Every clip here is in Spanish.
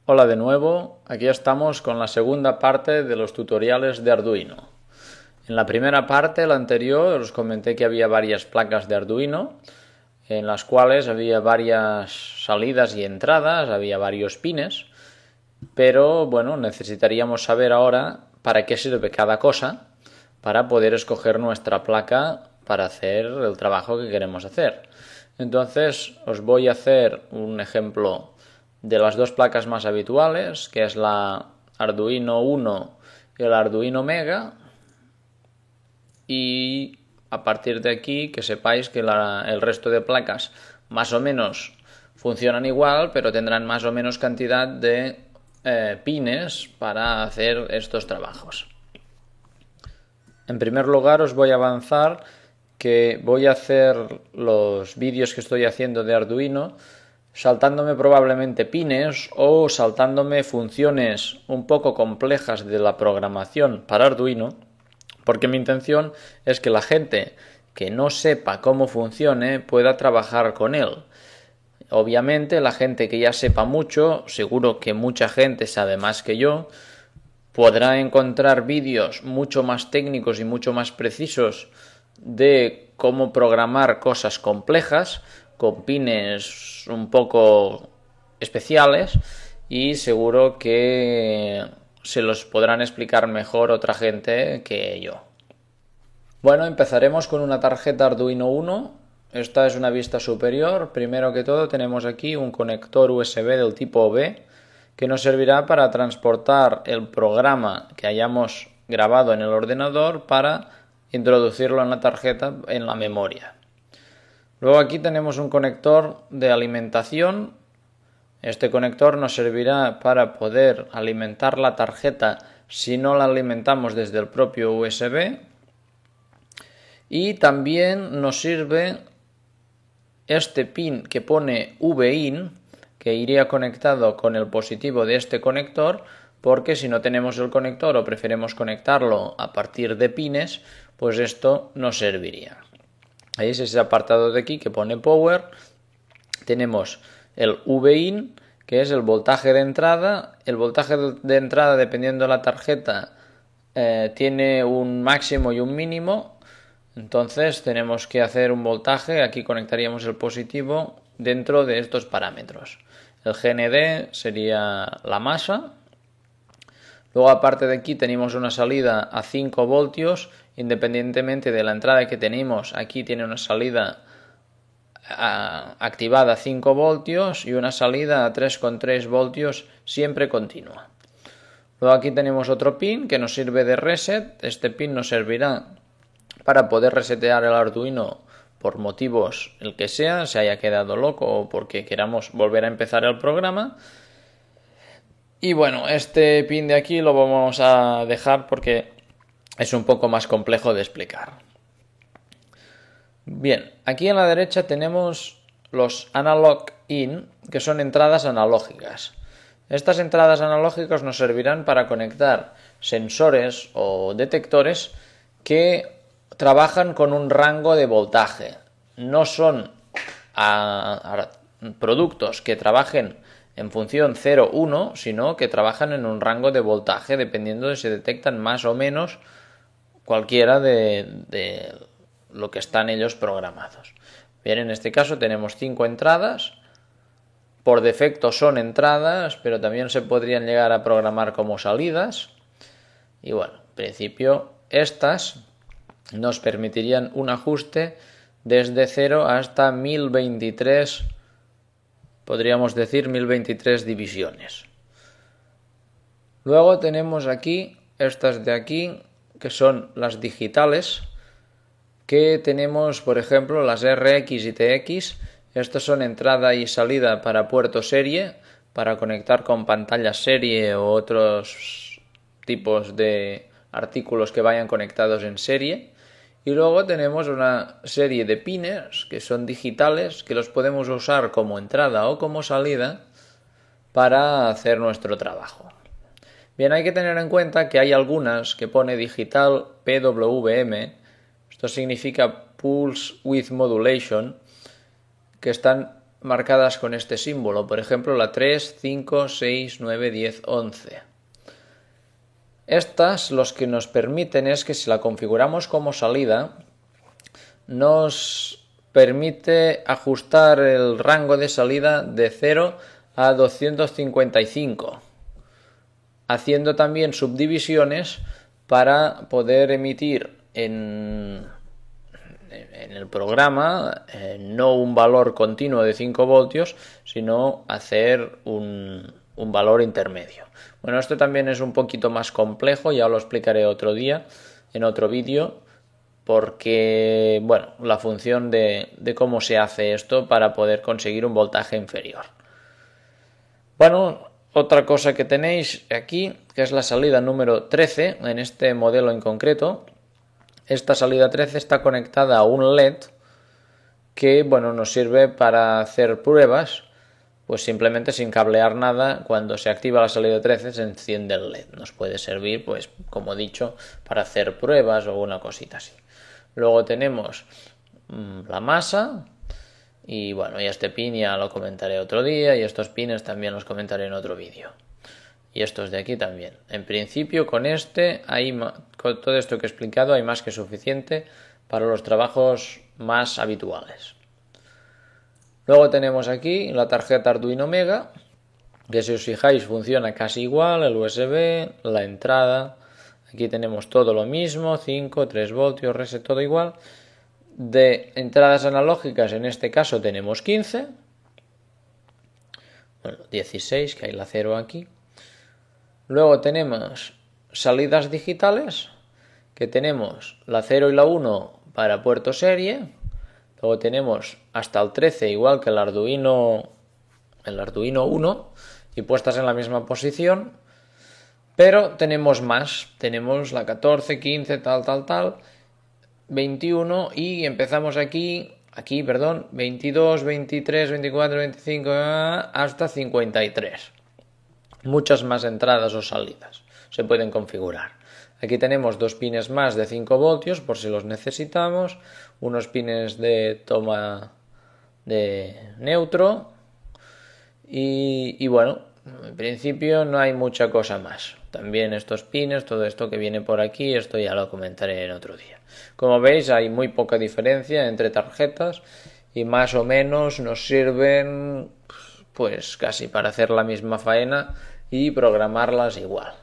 Hola de nuevo, aquí estamos con la segunda parte de los tutoriales de Arduino. En la primera parte, la anterior, os comenté que había varias placas de Arduino, en las cuales había varias salidas y entradas, había varios pines, pero bueno, necesitaríamos saber ahora para qué sirve cada cosa para poder escoger nuestra placa para hacer el trabajo que queremos hacer. Entonces os voy a hacer un ejemplo de las dos placas más habituales, que es la Arduino Uno y el Arduino Mega, y a partir de aquí que sepáis que el resto de placas más o menos funcionan igual, pero tendrán más o menos cantidad de pines para hacer estos trabajos. En primer lugar os voy a avanzar que voy a hacer los vídeos que estoy haciendo de Arduino saltándome probablemente pines o saltándome funciones un poco complejas de la programación para Arduino, porque mi intención es que la gente que no sepa cómo funcione pueda trabajar con él. Obviamente la gente que ya sepa mucho, seguro que mucha gente sabe más que yo, podrá encontrar vídeos mucho más técnicos y mucho más precisos de cómo programar cosas complejas con pines un poco especiales, y seguro que se los podrán explicar mejor otra gente que yo. Bueno, empezaremos con una tarjeta Arduino Uno. Esta es una vista superior. Primero que todo tenemos aquí un conector USB del tipo B que nos servirá para transportar el programa que hayamos grabado en el ordenador para introducirlo en la tarjeta en la memoria. Luego aquí tenemos un conector de alimentación. Este conector nos servirá para poder alimentar la tarjeta si no la alimentamos desde el propio USB. Y también nos sirve este pin que pone VIN, que iría conectado con el positivo de este conector, porque si no tenemos el conector o preferimos conectarlo a partir de pines, pues esto nos serviría. Ahí es ese apartado de aquí que pone Power. Tenemos el VIN, que es el voltaje de entrada. El voltaje de entrada, dependiendo de la tarjeta, tiene un máximo y un mínimo. Entonces tenemos que hacer un voltaje. Aquí conectaríamos el positivo dentro de estos parámetros. El GND sería la masa. Luego, aparte de aquí, tenemos una salida a 5 voltios. Independientemente de la entrada que tenemos, aquí tiene una salida activada a 5 voltios y una salida a 3,3 voltios siempre continua. Luego aquí tenemos otro pin que nos sirve de reset. Este pin nos servirá para poder resetear el Arduino por motivos el que sea, se haya quedado loco o porque queramos volver a empezar el programa. Y bueno, este pin de aquí lo vamos a dejar porque es un poco más complejo de explicar. Bien, aquí en la derecha tenemos los analog in, que son entradas analógicas. Estas entradas analógicas nos servirán para conectar sensores o detectores que trabajan con un rango de voltaje. No son productos que trabajen en función 0,1, sino que trabajan en un rango de voltaje dependiendo de si detectan más o menos cualquiera de lo que están ellos programados. Bien, en este caso tenemos 5 entradas. Por defecto son entradas, pero también se podrían llegar a programar como salidas. Y bueno, en principio estas nos permitirían un ajuste desde 0 hasta 1023, podríamos decir 1023 divisiones. Luego tenemos aquí, estas de aquí, que son las digitales, que tenemos, por ejemplo, las RX y TX. Estas son entrada y salida para puerto serie, para conectar con pantallas serie o otros tipos de artículos que vayan conectados en serie. Y luego tenemos una serie de pines que son digitales, que los podemos usar como entrada o como salida para hacer nuestro trabajo. Bien, hay que tener en cuenta que hay algunas que pone digital PWM, esto significa Pulse Width Modulation, que están marcadas con este símbolo, por ejemplo la 3, 5, 6, 9, 10, 11. Estas los que nos permiten es que si la configuramos como salida, nos permite ajustar el rango de salida de 0 a 255, haciendo también subdivisiones para poder emitir en el programa no un valor continuo de 5 voltios, sino hacer un valor intermedio. Bueno, esto también es un poquito más complejo, ya lo explicaré otro día, en otro vídeo, porque, bueno, la función de cómo se hace esto para poder conseguir un voltaje inferior. Bueno, otra cosa que tenéis aquí, que es la salida número 13, en este modelo en concreto. Esta salida 13 está conectada a un LED que, bueno, nos sirve para hacer pruebas, pues simplemente sin cablear nada. Cuando se activa la salida 13 se enciende el LED. Nos puede servir, pues, como he dicho, para hacer pruebas o una cosita así. Luego tenemos la masa. Y bueno, y este pin ya lo comentaré otro día, y estos pines también los comentaré en otro vídeo. Y estos de aquí también. En principio con con todo esto que he explicado hay más que suficiente para los trabajos más habituales. Luego tenemos aquí la tarjeta Arduino Mega, que si os fijáis funciona casi igual, el USB, la entrada. Aquí tenemos todo lo mismo, 5, 3 voltios, reset, todo igual. De entradas analógicas en este caso tenemos 15, bueno, 16, que hay la 0 aquí. Luego tenemos salidas digitales, que tenemos la 0 y la 1 para puerto serie. Luego tenemos hasta el 13 igual que el Arduino 1 y puestas en la misma posición. Pero tenemos más, tenemos la 14, 15, tal, 21 y empezamos aquí, 22, 23, 24, 25 hasta 53. Muchas más entradas o salidas se pueden configurar. Aquí tenemos dos pines más de 5 voltios por si los necesitamos, unos pines de toma de neutro y bueno, en principio no hay mucha cosa más. También estos pines, todo esto que viene por aquí, esto ya lo comentaré en otro día. Como veis hay muy poca diferencia entre tarjetas y más o menos nos sirven pues casi para hacer la misma faena y programarlas igual.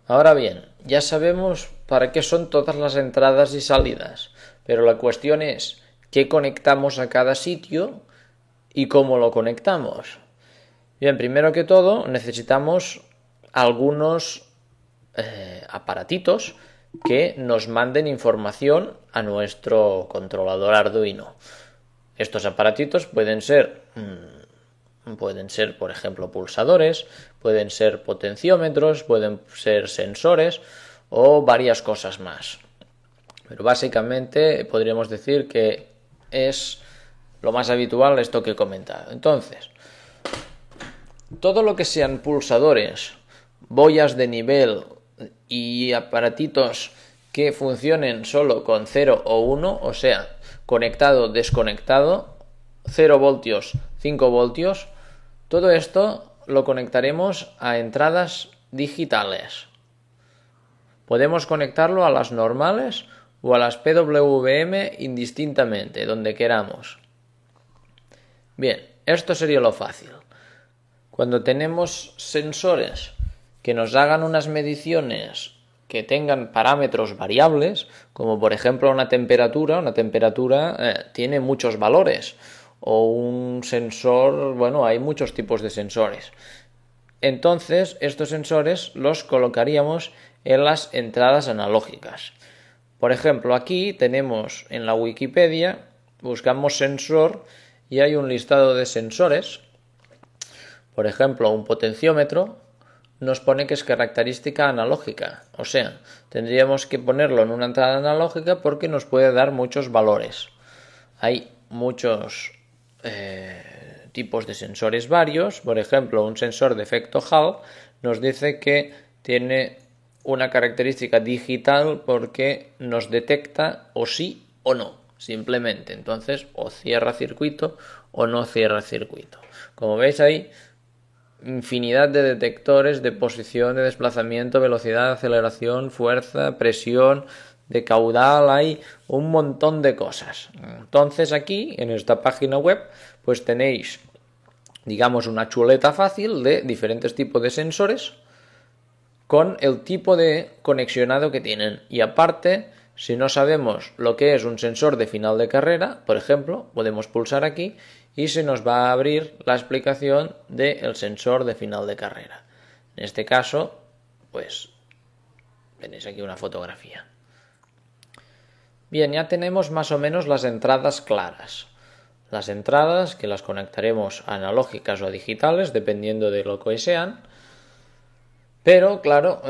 Ahora bien, ya sabemos para qué son todas las entradas y salidas, pero la cuestión es qué conectamos a cada sitio y cómo lo conectamos. Bien, primero que todo necesitamos algunos aparatitos que nos manden información a nuestro controlador Arduino. Estos aparatitos pueden ser, por ejemplo, pulsadores, pueden ser potenciómetros, pueden ser sensores o varias cosas más. Pero básicamente podríamos decir que es lo más habitual esto que he comentado. Entonces, todo lo que sean pulsadores, boyas de nivel y aparatitos que funcionen solo con 0 o 1, o sea, conectado, desconectado, 0 voltios, 5 voltios, todo esto lo conectaremos a entradas digitales. Podemos conectarlo a las normales o a las PWM indistintamente, donde queramos. Bien, esto sería lo fácil. Cuando tenemos sensores que nos hagan unas mediciones que tengan parámetros variables, como por ejemplo una temperatura tiene muchos valores, o un sensor, bueno, hay muchos tipos de sensores. Entonces, estos sensores los colocaríamos en las entradas analógicas. Por ejemplo, aquí tenemos en la Wikipedia, buscamos sensor y hay un listado de sensores. Por ejemplo, un potenciómetro nos pone que es característica analógica, o sea, tendríamos que ponerlo en una entrada analógica porque nos puede dar muchos valores. Hay muchos tipos de sensores varios, por ejemplo, un sensor de efecto Hall nos dice que tiene una característica digital porque nos detecta o sí o no. simplemente. Entonces, o cierra circuito o no cierra circuito. Como veis ahí, infinidad de detectores de posición, de desplazamiento, velocidad, aceleración, fuerza, presión, de caudal, hay un montón de cosas. Entonces aquí, en esta página web, pues tenéis, digamos, una chuleta fácil de diferentes tipos de sensores con el tipo de conexionado que tienen. Y aparte, si no sabemos lo que es un sensor de final de carrera, por ejemplo, podemos pulsar aquí y se nos va a abrir la explicación del sensor de final de carrera. En este caso, pues tenéis aquí una fotografía. Bien, ya tenemos más o menos las entradas claras. Las entradas que las conectaremos analógicas o digitales, dependiendo de lo que sean. Pero, claro,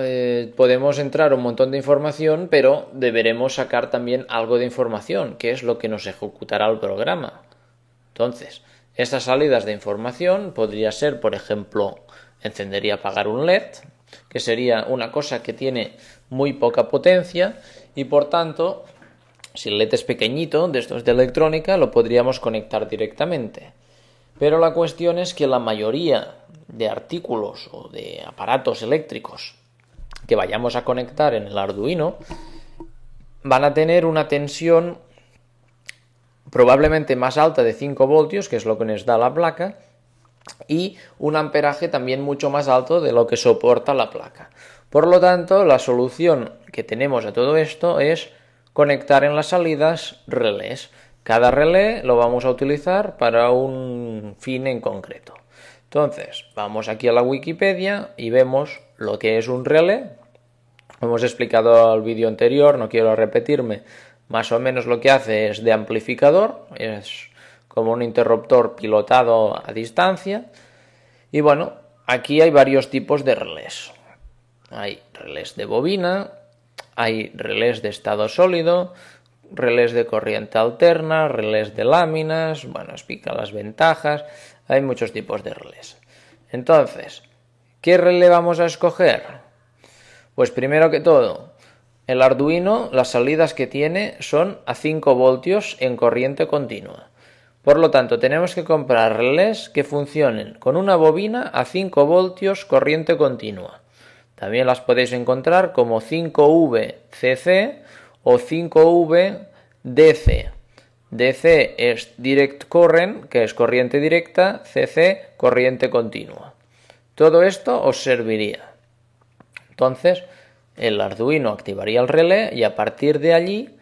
podemos entrar un montón de información, pero deberemos sacar también algo de información, que es lo que nos ejecutará el programa. Entonces, estas salidas de información podría ser, por ejemplo, encender y apagar un LED, que sería una cosa que tiene muy poca potencia y, por tanto, si el LED es pequeñito, de estos de electrónica, lo podríamos conectar directamente. Pero la cuestión es que la mayoría de artículos o de aparatos eléctricos que vayamos a conectar en el Arduino van a tener una tensión probablemente más alta de 5 voltios, que es lo que nos da la placa, y un amperaje también mucho más alto de lo que soporta la placa. Por lo tanto, la solución que tenemos a todo esto es conectar en las salidas relés. Cada relé lo vamos a utilizar para un fin en concreto. Entonces, vamos aquí a la Wikipedia y vemos lo que es un relé. Hemos explicado al vídeo anterior, no quiero repetirme, más o menos lo que hace es de amplificador, es como un interruptor pilotado a distancia. Y bueno, aquí hay varios tipos de relés. Hay relés de bobina, hay relés de estado sólido, relés de corriente alterna, relés de láminas, bueno, explica las ventajas, hay muchos tipos de relés. Entonces, ¿qué relé vamos a escoger? Pues primero que todo, el Arduino, las salidas que tiene son a 5 voltios en corriente continua. Por lo tanto, tenemos que comprar relés que funcionen con una bobina a 5 voltios corriente continua. También las podéis encontrar como 5V CC o 5V DC. DC es Direct Current, que es corriente directa, CC, corriente continua. Todo esto os serviría. Entonces, el Arduino activaría el relé y a partir de allí,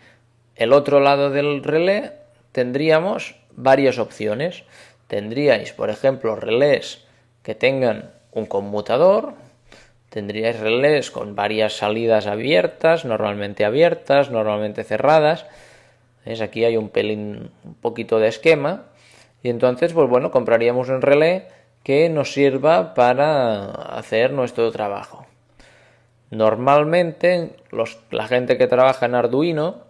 el otro lado del relé, tendríamos varias opciones. Tendríais, por ejemplo, relés que tengan un conmutador, tendríais relés con varias salidas abiertas, normalmente cerradas. ¿Ves? Aquí hay un poquito de esquema. Y entonces, pues bueno, compraríamos un relé que nos sirva para hacer nuestro trabajo. Normalmente, la gente que trabaja en Arduino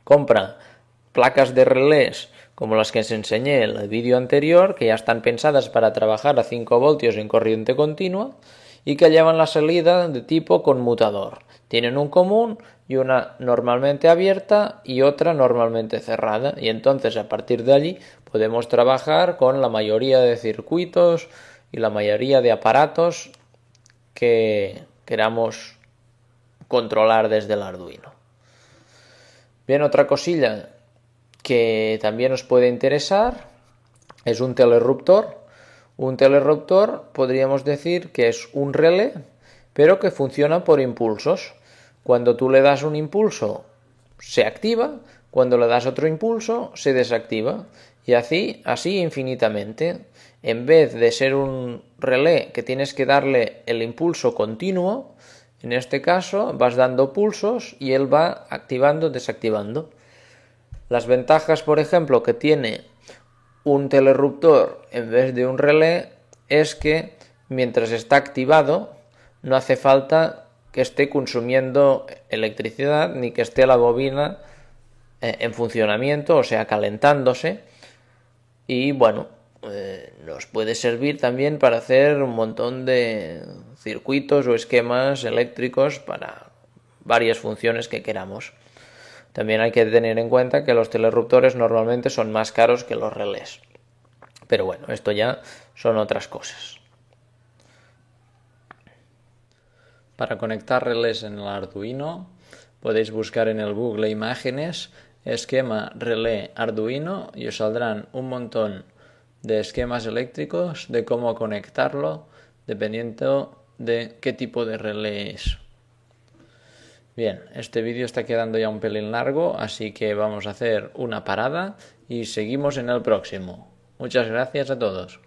compra placas de relés como las que os enseñé en el vídeo anterior, que ya están pensadas para trabajar a 5 voltios en corriente continua y que llevan la salida de tipo conmutador. Tienen un común y una normalmente abierta y otra normalmente cerrada, y entonces a partir de allí podemos trabajar con la mayoría de circuitos y la mayoría de aparatos que queramos controlar desde el Arduino. Bien, otra cosilla que también os puede interesar es un telerruptor. Un telerruptor podríamos decir que es un relé, pero que funciona por impulsos. Cuando tú le das un impulso, se activa, cuando le das otro impulso, se desactiva. Y así infinitamente. En vez de ser un relé que tienes que darle el impulso continuo, en este caso vas dando pulsos y él va activando, desactivando. Las ventajas, por ejemplo, que tiene un telerruptor en vez de un relé es que mientras está activado no hace falta que esté consumiendo electricidad ni que esté la bobina en funcionamiento, o sea, calentándose. Y bueno, nos puede servir también para hacer un montón de circuitos o esquemas eléctricos para varias funciones que queramos. También hay que tener en cuenta que los telerruptores normalmente son más caros que los relés. Pero bueno, esto ya son otras cosas. Para conectar relés en el Arduino, podéis buscar en el Google Imágenes esquema relé Arduino y os saldrán un montón de esquemas eléctricos de cómo conectarlo dependiendo de qué tipo de relé es. Bien, este vídeo está quedando ya un pelín largo, así que vamos a hacer una parada y seguimos en el próximo. Muchas gracias a todos.